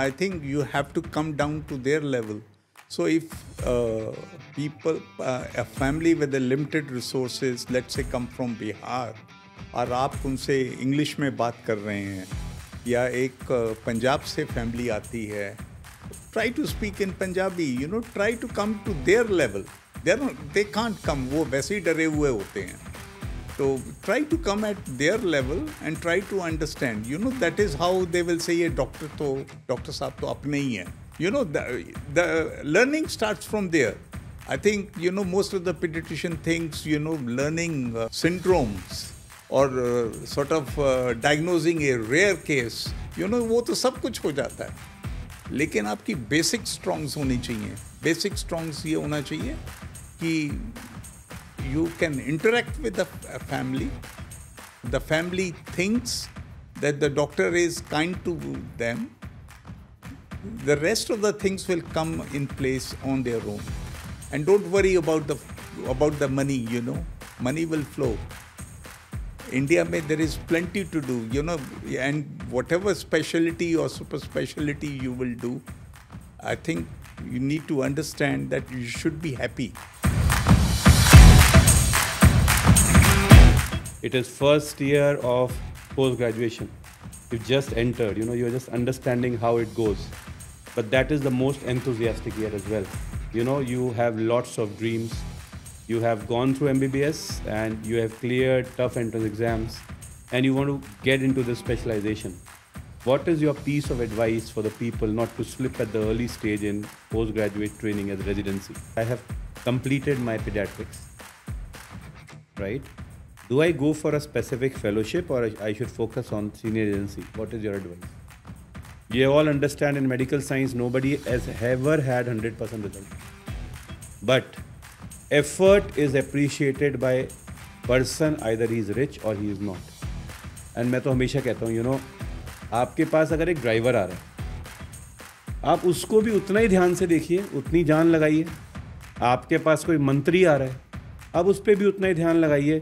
I think you have to come down to their level. So if people, a family with a limited resources, let's say come from Bihar, और आप उनसे English में बात कर रहे हैं, या एक पंजाब से फैमिली आती है, try to speak in Punjabi, try to come to their level. They can't come, वो वैसे ही डरे हुए होते हैं. So try to come at their level and try to understand. That is how they will say, ये doctor साहब तो अपने ही हैं. The learning starts from there. I think, most of the pediatrician thinks, learning syndromes or sort of diagnosing a rare case, वो तो सब कुछ हो जाता है. लेकिन आपकी बेसिक स्ट्रॉन्ग्स होनी चाहिए. बेसिक स्ट्रॉन्ग्स ये होना चाहिए कि you can interact with the family. The family thinks that the doctor is kind to them. The rest of the things will come in place on their own. And don't worry about the money, Money will flow. India mein there is plenty to do, and whatever specialty or super specialty you will do, I think you need to understand that you should be happy. It is first year of post-graduation. You've just entered, you're just understanding how it goes. But that is the most enthusiastic year as well. You have lots of dreams. You have gone through MBBS and you have cleared tough entrance exams and you want to get into this specialization. What is your piece of advice for the people not to slip at the early stage in postgraduate training as residency? I have completed my pediatrics, right? Do I go for a specific fellowship or I should focus on senior residency? What is your advice? You all understand in medical science, nobody has ever had 100% result. But effort is appreciated by person, either he is rich or he is not. And मैं तो हमेशा कहता हूँ, आपके पास अगर एक driver आ रहा है, आप उसको भी उतना ही ध्यान से देखिए, उतनी जान लगाइए. आपके पास कोई मंत्री आ रहा है, आप उस पर भी उतना ही ध्यान लगाइए.